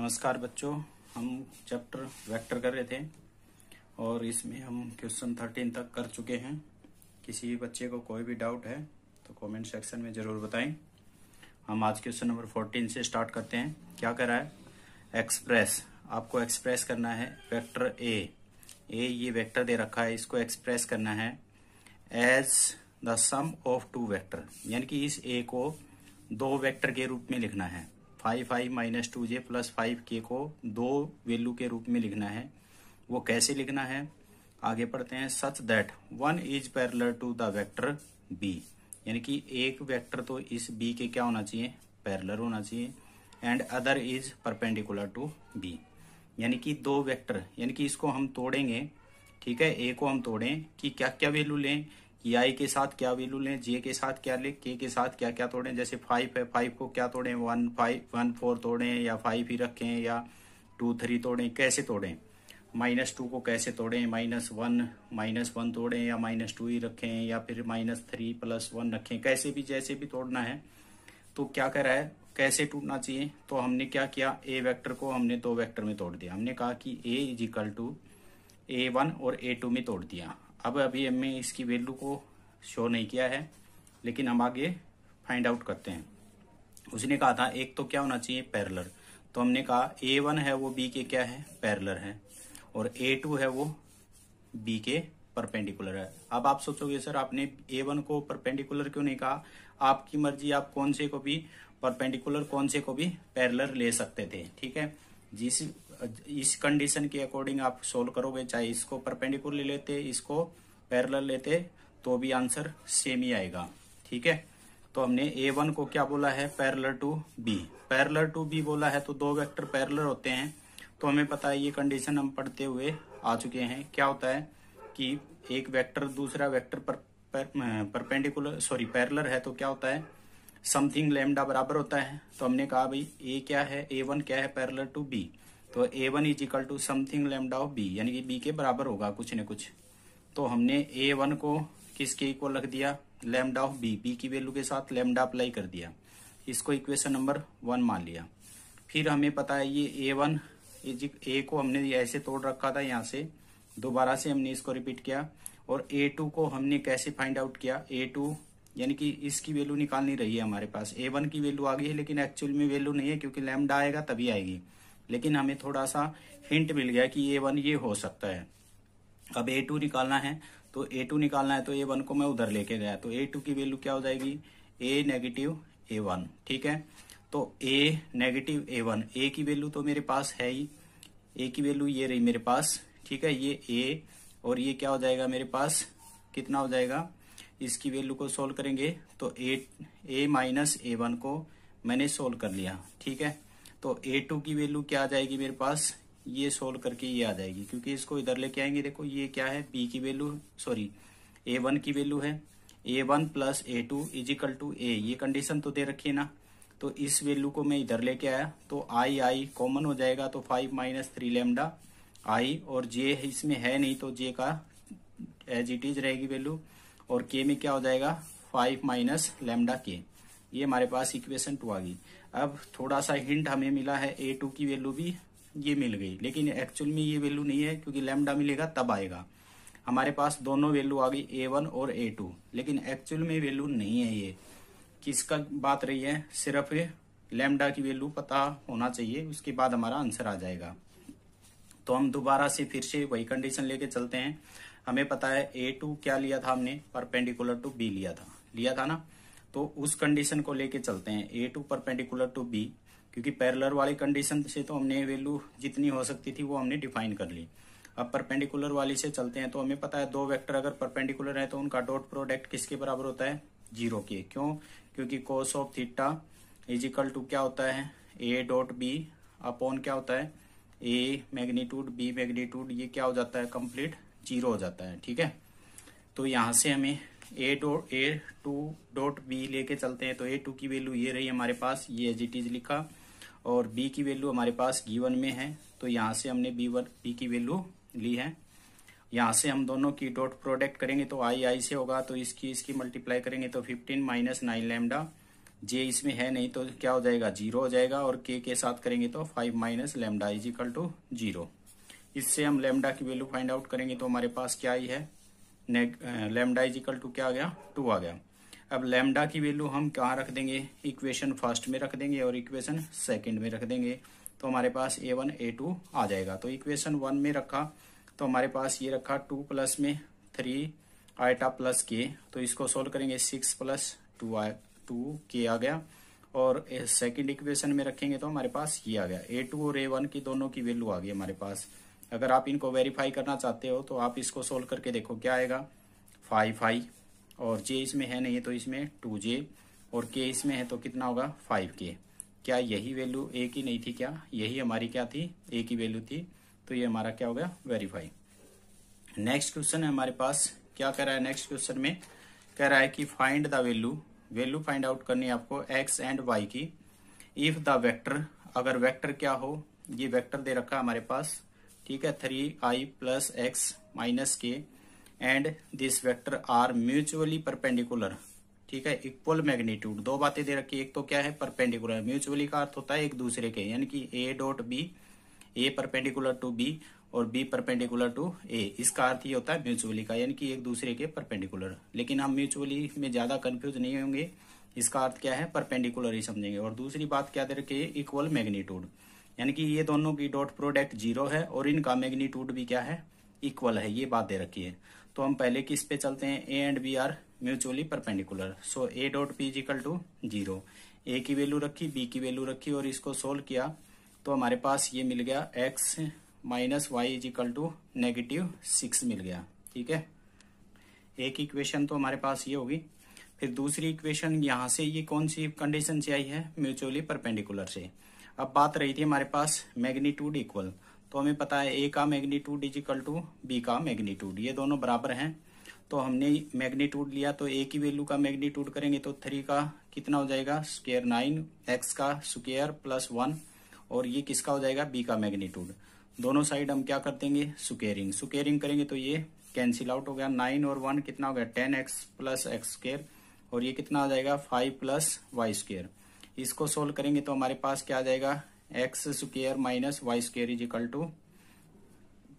नमस्कार बच्चों, हम चैप्टर वेक्टर कर रहे थे और इसमें हम क्वेश्चन 13 तक कर चुके हैं। किसी भी बच्चे को कोई भी डाउट है तो कमेंट सेक्शन में ज़रूर बताएं। हम आज क्वेश्चन नंबर 14 से स्टार्ट करते हैं। क्या कर रहा है? एक्सप्रेस, आपको एक्सप्रेस करना है वेक्टर ए ये वेक्टर दे रखा है, इसको एक्सप्रेस करना है as the sum of two vector, यानी कि इस ए को दो वेक्टर के रूप में लिखना है। 5i minus 2j plus 5k को दो वैल्यू के रूप में लिखना है। वो कैसे लिखना है आगे पढ़ते हैं। Such that one is parallel to the vector b, यानी कि एक वेक्टर तो इस b के क्या होना चाहिए, पैरेलल होना चाहिए। And other is perpendicular to b, यानी कि दो वेक्टर, यानी कि इसको हम तोड़ेंगे। ठीक है, a को हम तोड़ें कि क्या क्या वैल्यू लें, कि i के साथ क्या वैल्यू लें, j के साथ क्या लें, k के साथ क्या क्या तोड़ें। जैसे 5 है, 5 को क्या तोड़ें, 1 4 तोड़ें या 5 ही रखें या 2 3 तोड़ें, कैसे तोड़ें। -2 को कैसे तोड़ें, -1 तोड़ें या -2 ही रखें या फिर -3 + 1 रखें, कैसे भी जैसे भी तोड़ना है। तो क्या कर रहा है, कैसे टूटना चाहिए। तो हमने क्या किया, ए वेक्टर को हमने दो वेक्टर में तोड़ दिया। हमने कहा कि a = A1 और A2 में तोड़ दिया। अब अभी हमने इसकी वैल्यू को शो नहीं किया है, लेकिन हम आगे फाइंड आउट करते हैं। उसने कहा था एक तो क्या होना चाहिए, पैरेलल। तो हमने कहा A1 है वो B के क्या है, पैरेलल है, और A2 है वो B के परपेंडिकुलर है। अब आप सोचोगे सर आपने A1 को परपेंडिकुलर क्यों नहीं कहा। आपकी मर्जी, आप कौन से को भी परपेंडिकुलर कौन से को भी पैरेलल ले सकते थे। ठीक है, जिस इस कंडीशन के अकॉर्डिंग आप सोल्व करोगे, चाहे इसको परपेंडिकुलर लेते इसको पैरेलल लेते तो भी आंसर सेम ही आएगा। ठीक है, तो हमने A1 को क्या बोला है, parallel to B। Parallel to B बोला है तो दो वेक्टर पैरेलल होते हैं। तो हमें पता है ये कंडीशन हम पढ़ते हुए आ चुके हैं। क्या होता है कि एक वेक्टर दूसरा वेक्टर पैरेलल है तो क्या होता है, समथिंग लैम्डा बराबर होता है। तो हमने कहा भाई A क्या है, A1 क्या है, पैरेलल टू B। तो A1 = something lambda of B, यानी कि B के बराबर होगा कुछ न कुछ। तो हमने A1 को किसके इक्वल रख दिया, लैम्डा ऑफ B की वैल्यू के साथ लैम्डा अप्लाई कर दिया। इसको इक्वेशन नंबर 1 मान लिया। फिर हमें पता है ये A1 A को हमने ऐसे तोड़ रखा था, यहाँ से दोबारा से हमने इसको रिपीट किया। और A2 को हमने कैसे फाइंड आउट किया, A2 यानी कि इसकी वैल्यू निकालनी रही है हमारे पास। A1 की वैल्यू आ गई है, लेकिन एक्चुअल में वैल्यू नहीं है, क्योंकि लैम्डा आएगा तभी आएगी। लेकिन हमें थोड़ा सा हिंट मिल गया कि A1 ये हो सकता है। अब A2 निकालना है, तो A2 निकालना है तो A1 को मैं उधर लेके गया, तो A2 की वैल्यू क्या हो जाएगी, A- A1। ठीक है, तो A- A1, A की वैल्यू तो मेरे पास है ही, A की वैल्यू ये रही मेरे पास। ठीक है, ये A और ये क्या हो जाएगा मेरे पास, कितना हो जाएगा, इसकी वैल्यू को सोल्व करेंगे तो A माइनस A1 को मैंने सोल्व कर लिया। ठीक है, तो A2 की वैल्यू क्या आ जाएगी मेरे पास, ये सोल्व करके ये आ जाएगी, क्योंकि इसको इधर लेके आएंगे। देखो ये क्या है, B की वैल्यू A1 की वैल्यू है, A1 + A2 = A, ये कंडीशन तो दे रखी है ना। तो इस वैल्यू को मैं इधर लेके आया तो I कॉमन हो जाएगा, तो 5 - 3 लैम्डा I, और J इसमें है नहीं तो J का एज इट इज रहेगी वैल्यू। और K में क्या हो जाएगा, 5 - लैम्डा K। ये हमारे पास इक्वेशन 2 आ गई। अब थोड़ा सा हिंट हमें मिला है, A2 की वैल्यू भी ये मिल गई, लेकिन एक्चुअल में ये वैल्यू नहीं है, क्योंकि लैम्डा मिलेगा तब आएगा। हमारे पास दोनों वैल्यू आ गई, A1 और A2, लेकिन एक्चुअल में वैल्यू नहीं है। ये किसका बात रही है, सिर्फ लैम्डा की वैल्यू पता होना चाहिए, उसके बाद हमारा आंसर आ जाएगा। तो हम दोबारा से फिर से वही कंडीशन लेके चलते हैं। हमें पता है A2 क्या लिया था हमने, परपेंडिकुलर टू B लिया था ना। तो उस कंडीशन को लेके चलते हैं, A2 परपेंडिकुलर टू B, क्योंकि पैरेलल वाली कंडीशन से तो हमने वैल्यू जितनी हो सकती थी वो हमने डिफाइन कर ली। अब परपेंडिकुलर वाली से चलते हैं। तो हमें पता है दो वेक्टर अगर परपेंडिकुलर है तो उनका डॉट प्रोडक्ट किसके बराबर होता है, 0 के। क्यों, क्योंकि cos ऑफ थीटा = क्या होता है, A.B अपॉन क्या होता है, A मैग्नीट्यूड B मैग्नीट्यूड, ये क्या हो जाता है, कंप्लीट 0 हो जाता है। ठीक है, तो यहाँ से हमें A2.B लेके चलते हैं। तो A2 की वैल्यू ये रही हमारे पास, ये एज इट इज लिखा, और B की वैल्यू हमारे पास गिवन में है, तो यहाँ से हमने B की वैल्यू ली है। यहाँ से हम दोनों की डॉट प्रोडक्ट करेंगे तो I से होगा, तो इसकी मल्टीप्लाई करेंगे तो 15 - 9 लैम्डा जे इसमें है नहीं तो क्या हो जाएगा, 0 हो जाएगा, और के साथ करेंगे तो 5 minus lambda is equal to 0। इससे हम लेमडा की वैल्यू फाइंड आउट करेंगे तो हमारे पास क्या ही है, लेमडा इज इक्वल टू क्या आ गया, 2 आ गया। अब लेमडा की वैल्यू हम कहाँ रख देंगे, इक्वेशन फर्स्ट में रख देंगे और इक्वेशन सेकंड में रख देंगे, तो हमारे पास A1 A2 आ जाएगा। तो इक्वेशन 1 में रखा तो हमारे पास ये रखा 2 प्लस में 3 आइटा प्लस के, तो इसको सोल्व करेंगे 6 प्लस 2 के आ गया, और सेकंड इक्वेशन में रखेंगे तो हमारे पास ये आ गया, A2 और A1 की दोनों की वैल्यू आ गई हमारे पास। अगर आप इनको वेरीफाई करना चाहते हो तो आप इसको सोल्व करके देखो क्या आएगा, 5 और जे इसमें है नहीं तो इसमें 2J, और के इसमें है तो कितना होगा 5K। क्या यही वैल्यू ए की नहीं थी, क्या यही हमारी क्या थी, ए की वैल्यू थी, तो ये हमारा क्या हो गया, वेरीफाई। नेक्स्ट क्वेश्चन है हमारे पास, क्या कह रहा है नेक्स्ट क्वेश्चन में, कह रहा है कि find the value find out करनी है आपको एक्स एंड वाई की, इफ द वेक्टर, अगर वेक्टर क्या हो, ये वेक्टर दे रखा है हमारे पास, ठीक है, 3i plus X minus K and this vector are mutually perpendicular, ठीक है, इक्वल मैग्नीट्यूड। दो बातें दे रखी है, एक तो क्या है परपेंडिकुलर, म्यूचुअली का अर्थ होता है एक दूसरे के, यानी कि A dot B, A perpendicular to B और बी परपेंडिकुलर टू ए, इसका अर्थ ये होता है म्यूचुअली का, यानी कि एक दूसरे के परपेंडिकुलर। लेकिन हम म्यूचुअली में ज्यादा कंफ्यूज नहीं होंगे, इसका अर्थ क्या है परपेंडिकुलर ही समझेंगे। और दूसरी बात क्या दे रखी है, इक्वल मैग्नीट्यूड, यानी कि ये दोनों की डॉट प्रोडक्ट 0 है और इनका मैग्नीट्यूड भी क्या है, इक्वल है, ये बात दे रखी है। तो हम पहले किस पे चलते हैं, A and B are mutually perpendicular, so A dot B is equal to 0, A की वैल्यू रखी, बी की वैल्यू रखी और इसको सोल्व किया तो हमारे पास ये मिल गया X minus Y is equal to -6 मिल गया, ठीक है। एक इक्वेशन तो हमारे पास ये होगी। फिर दूसरी इक्वेशन यहाँ से ये कौन सी कंडीशन से आई है, म्यूचुअली परपेंडिकुलर से। अब बात रही थी हमारे पास मैग्नीट्यूड इक्वल, तो हमें पता है ए का magnitude is equal to B का मैग्नीट्यूड, ये दोनों बराबर हैं। तो हमने मैग्नीट्यूड लिया तो ए की वैल्यू का मैग्नीट्यूड करेंगे तो 3 का कितना हो जाएगा स्क्वायर 9, एक्स का स्क्वायर प्लस 1, और ये किसका हो जाएगा बी का मैग्नीट्यूड। दोनों साइड हम क्या कर देंगे सुकेयरिंग करेंगे तो ये कैंसिल आउट हो गया, 9 और 1 कितना हो गया 10x प्लस एक्स स्क्वायर, और ये कितना आ जाएगा 5 प्लस वाई स्क्वायर। इसको सोल्व करेंगे तो हमारे पास क्या आ जाएगा X square minus Y square is equal to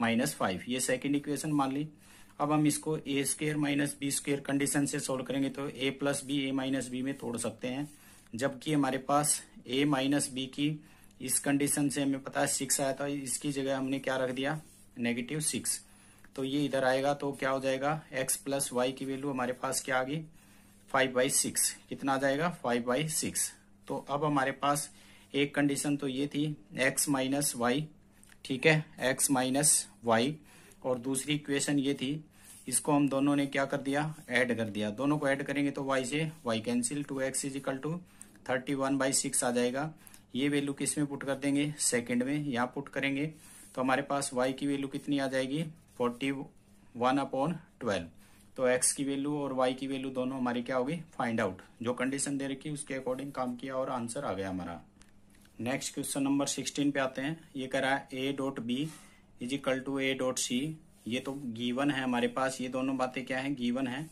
-5, ये सेकंड इक्वेशन मान ली। अब हम इसको A square minus B square condition से सोल्व करेंगे तो A plus B A minus B में तोड़ सकते हैं, जबकि हमारे पास ए माइनस बी की इस कंडीशन से हमें पता है 6 आया था, इसकी जगह हमने क्या रख दिया -6, तो ये इधर आएगा तो क्या हो जाएगा एक्स प्लस वाई की वैल्यू हमारे पास क्या आ गई 5/6, कितना आ जाएगा 5/6। तो अब हमारे पास एक कंडीशन तो ये थी एक्स माइनस वाई, ठीक है, एक्स माइनस वाई, और दूसरी इक्वेशन ये थी, इसको हम दोनों ने क्या कर दिया ऐड कर दिया, दोनों को ऐड करेंगे तो y से y cancel, 2x is equal to 31/6 आ जाएगा। ये वैल्यू किस में पुट कर देंगे सेकंड में, यहाँ पुट करेंगे तो हमारे पास y की वैल्यू कितनी आ जाएगी 41/12। तो x की वैल्यू और y की वैल्यू दोनों हमारी क्या होगी फाइंड आउट, जो कंडीशन दे रखी उसके अकॉर्डिंग काम किया और आंसर आ गया हमारा। नेक्स्ट क्वेश्चन नंबर 16 पे आते हैं। ये कह रहा है a dot B is equal to a dot C, ये तो गिवन है हमारे पास, ये दोनों बातें क्या है गिवन है,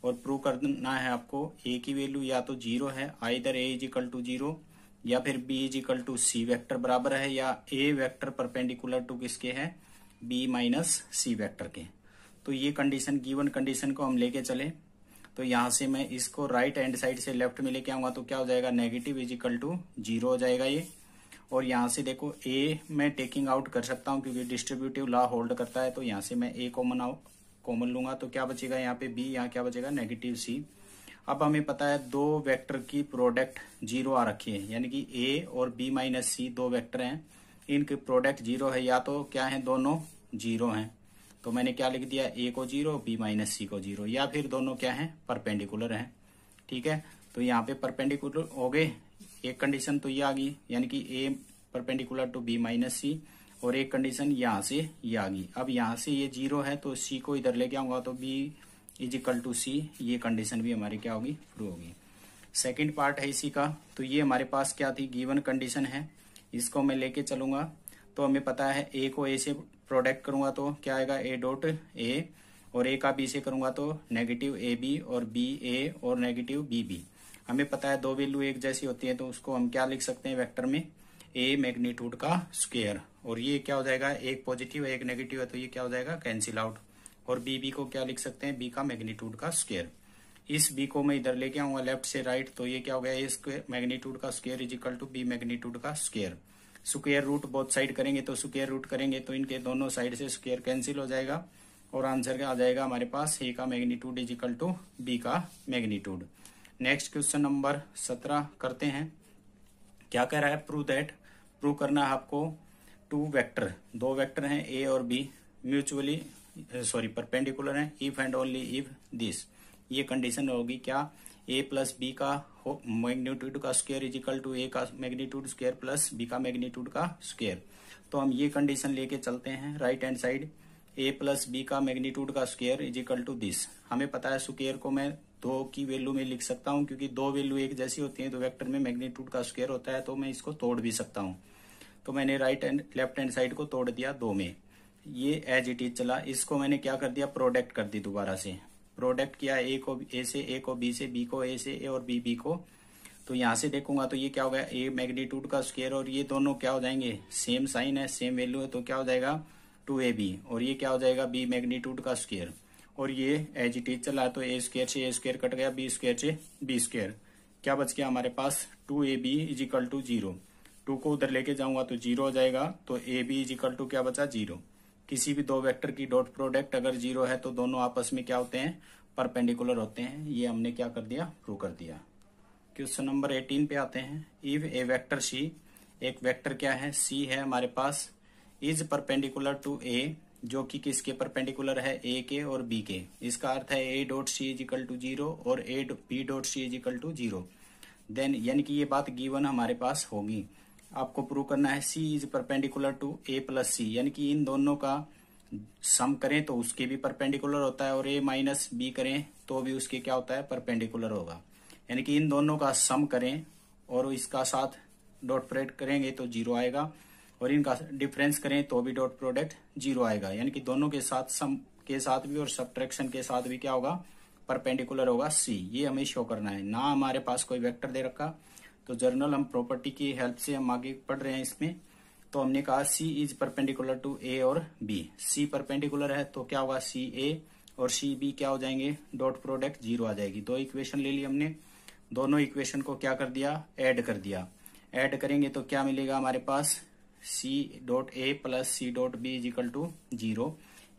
और प्रूव करना है आपको a की वैल्यू या तो 0 है, either a is equal to 0 या फिर b is equal to C vector बराबर है, या a वेक्टर परपेंडिकुलर टू किसके है b माइनस सी वेक्टर के। तो ये कंडीशन गिवन कंडीशन को हम लेके चले तो यहाँ से मैं इसको राइट हैंड साइड से लेफ्ट में लेके आऊंगा तो क्या हो जाएगा नेगेटिव इज इक्वल टू 0 हो जाएगा ये। और यहाँ से देखो a मैं टेकिंग आउट कर सकता हूँ क्योंकि डिस्ट्रीब्यूटिव लॉ होल्ड करता है, तो यहाँ से मैं a कॉमन लूंगा तो क्या बचेगा यहाँ पे b, यहाँ क्या बचेगा -c। अब हमें पता है दो वेक्टर की प्रोडक्ट 0 आ रखी है, यानी कि a और b माइनस सी दो वेक्टर हैं, इनकी प्रोडक्ट 0 है, या तो क्या है दोनों 0 हैं, तो मैंने क्या लिख दिया a को 0 b माइनस सी को 0, या फिर दोनों क्या है परपेंडिकुलर हैं, ठीक है। तो यहाँ पे परपेंडिकुलर हो गए, एक कंडीशन तो ये आ गई यानी कि a perpendicular to b minus C, और एक कंडीशन यहाँ से ये आ गई। अब यहाँ से ये 0 है तो c को इधर लेके आऊंगा तो b इज इक्वल टू सी, ये कंडीशन भी हमारी क्या होगी प्रूव होगी। सेकंड पार्ट है इसी का, तो ये हमारे पास क्या थी गिवन कंडीशन है, इसको मैं लेके चलूंगा तो हमें पता है a को a से प्रोडक्ट करूंगा तो क्या आएगा a डॉट a, और a का b से करूंगा तो -ab और ba और -bb। हमें पता है दो वैल्यू एक जैसी होती है तो उसको हम क्या लिख सकते हैं वेक्टर में, ए मैग्नीट्यूड का स्क्वायर। और ये क्या हो जाएगा, एक पॉजिटिव है एक नेगेटिव है तो ये क्या हो जाएगा, कैंसिल आउट। और बी को क्या लिख सकते हैं, बी का मैग्नीट्यूड का स्क्वायर। इस बी को मैं इधर लेके आऊंगा लेफ्ट से राइट, तो ये क्या हो गया, ए स्क्वायर मैग्नीट्यूड का square is equal to B magnitude का square. Square root both side करेंगे तो स्क्वायर रूट करेंगे तो इनके दोनों साइड से स्क्वायर कैंसिल हो जाएगा और आंसर आ जाएगा हमारे पास ए का magnitude is equal to B का मैग्नीट्यूड। नेक्स्ट क्वेश्चन नंबर 17 करते हैं। क्या कह रहा है, प्रूव करना है आपको दो वेक्टर हैं ए और बी म्यूचुअली परपेंडिकुलर हैं if and only if this. ये कंडीशन होगी क्या, ए प्लस बी का मैग्नीट्यूड का square is equal to A का मैग्नीट्यूड स्क्वायर प्लस बी का मैग्नीट्यूड का स्क्वायर। तो हम ये कंडीशन लेके चलते हैं right hand side, A plus B का मैग्नीट्यूड का square is equal to this. हमें पता है स्क्वायर को मैं दो की वैल्यू में लिख सकता हूँ क्योंकि दो वैल्यू एक जैसी होती है तो वेक्टर में मैग्नीट्यूड का स्क्वायर होता है, तो मैं इसको तोड़ भी सकता हूँ। तो मैंने right and left hand side को तोड़ दिया दो में, ये एज इट इज चला। इसको मैंने क्या कर दिया, प्रोडक्ट कर दी, दोबारा से प्रोडक्ट किया, ए को ए से, ए को बी से, बी को ए से, ए और बी को। तो यहाँ से देखूंगा तो ये क्या हो गया, ए मैग्नीट्यूड का स्क्वायर और ये दोनों क्या हो जाएंगे, सेम साइन है सेम वैल्यू है तो क्या हो जाएगा 2ab। और ये क्या हो जाएगा, बी मैग्नीट्यूड का स्क्वायर। और ये एज इट इज चला तो ए स्क्वायर से ए स्क्वायर कट गया, बी स्क्वायर से बी स्क्वायर। क्या बच गया हमारे पास, 2ab इज इक्वल टू 0। 2 को उधर लेके जाऊंगा तो 0 हो जाएगा, तो ab इज इक्वल टू क्या बचा 0। किसी भी दो वेक्टर की डॉट प्रोडक्ट अगर 0 है तो दोनों आपस में क्या होते हैं, परपेंडिकुलर होते हैं। ये हमने क्या कर दिया, प्रूव कर दिया। क्वेश्चन नंबर 18 पे आते हैं। इफ ए वेक्टर सी, एक वेक्टर क्या है, सी है हमारे पास, इज परपेंडिकुलर टू ए, जो कि किसके परपेंडिकुलर है, ए के और बी के। इसका अर्थ है A dot C is equal to 0 और A B dot C is equal to 0। Then यानी कि ये बात गिवन हमारे पास होगी। आपको प्रूव करना है C is perpendicular to A plus C, यानी कि इन दोनों का सम करें तो उसके भी परपेंडिकुलर होता है और ए माइनस बी करें तो भी उसके क्या होता है, परपेंडिकुलर होगा। यानी कि इन दोनों का सम करें और इसका साथ डॉट प्रोडक्ट करेंगे तो 0 आएगा और इनका डिफरेंस करें तो भी डॉट प्रोडक्ट 0 आएगा। यानी कि दोनों के साथ सम के साथ भी और सब्ट्रैक्शन के साथ भी क्या होगा, परपेंडिकुलर होगा सी। ये हमें शो करना है। ना हमारे पास कोई वेक्टर दे रखा तो जर्नल हम प्रॉपर्टी की हेल्प से हम आगे पढ़ रहे हैं इसमें। तो हमने कहा सी इज परपेंडिकुलर टू ए और बी। सी परपेंडिकुलर है तो क्या होगा, सी ए और सी बी क्या हो जाएंगे, डॉट प्रोडक्ट 0 आ जाएगी। दो इक्वेशन ले ली हमने, दोनों इक्वेशन को क्या कर दिया, ऐड कर दिया। ऐड करेंगे तो क्या मिलेगा हमारे पास, C dot A plus C dot B is equal to 0।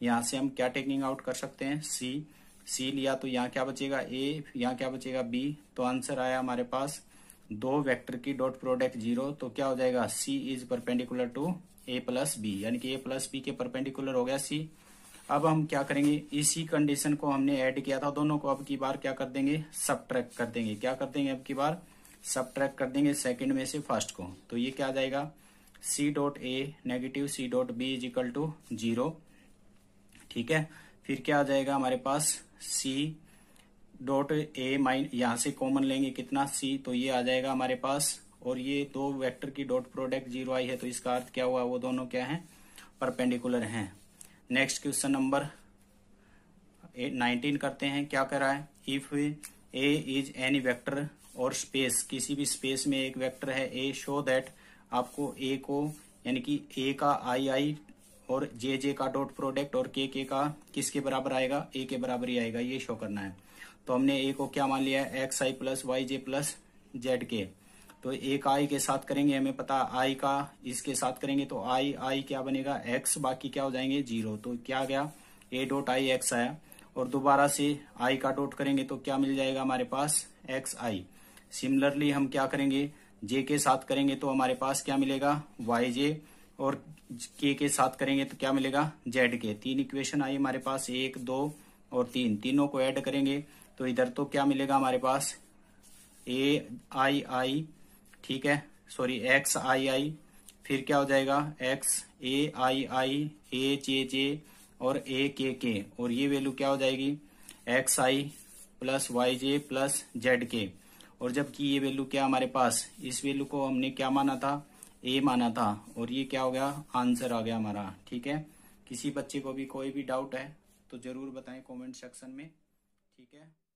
यहाँ से हम क्या टेकिंग आउट कर सकते हैं, सी लिया तो यहाँ क्या बचेगा ए, यहाँ क्या बचेगा बी। तो आंसर आया हमारे पास दो वेक्टर की डॉट प्रोडक्ट 0, तो क्या हो जाएगा C is perpendicular to A plus B, यानी कि ए प्लस बी के परपेंडिकुलर हो गया सी। अब हम क्या करेंगे, इसी कंडीशन को हमने ऐड किया था दोनों को, अब की बार क्या कर देंगे, सबट्रैक्ट कर देंगे। क्या कर देंगे, अब की बार सबट्रैक्ट कर देंगे सेकंड में से फर्स्ट को। तो ये क्या आ जाएगा, C dot A negative C dot B is equal to 0। ठीक है, फिर क्या आ जाएगा हमारे पास, सी डॉट ए माइन, यहां से कॉमन लेंगे कितना सी, तो ये आ जाएगा हमारे पास। और ये दो वेक्टर की डॉट प्रोडक्ट 0 आई है तो इसका अर्थ क्या हुआ, वो दोनों क्या है, परपेंडिकुलर हैं। नेक्स्ट क्वेश्चन नंबर 19 करते हैं। क्या कर रहा है, if A is any vector और स्पेस, किसी भी स्पेस में एक वेक्टर है ए, शो दैट, आपको ए को यानी कि ए का आई और जे का डॉट प्रोडक्ट और के का किसके बराबर आएगा, ए के बराबर ही आएगा, ये शो करना है। तो हमने ए को क्या मान लिया है, एक्स आई प्लस वाई जे प्लस जेड के। तो एक आई के साथ करेंगे, हमें पता आई का इसके साथ करेंगे तो आई क्या बनेगा एक्स, बाकी क्या हो जाएंगे 0। तो क्या आ गया, ए डॉट आई एक्स आया। और दोबारा से आई का डॉट करेंगे तो क्या मिल जाएगा हमारे पास, एक्स आई। सिमिलरली हम क्या करेंगे, जे के साथ करेंगे तो हमारे पास क्या मिलेगा, वाई जे। और के साथ करेंगे तो क्या मिलेगा, जेड के। 3 इक्वेशन आई हमारे पास, 1 2 और 3, तीनों को ऐड करेंगे तो इधर तो क्या मिलेगा हमारे पास, ए आई, ठीक है, सॉरी एक्स आई, फिर क्या हो जाएगा एक्स ए आई, ए जे और ए के। और ये वैल्यू क्या हो जाएगी, एक्स आई प्लस वाई जे प्लस जेड के। और जबकि ये वैल्यू क्या हमारे पास, इस वैल्यू को हमने क्या माना था, ए माना था। और ये क्या हो गया, आंसर आ गया हमारा। ठीक है, किसी बच्चे को भी कोई भी डाउट है तो जरूर बताएं कमेंट सेक्शन में। ठीक है।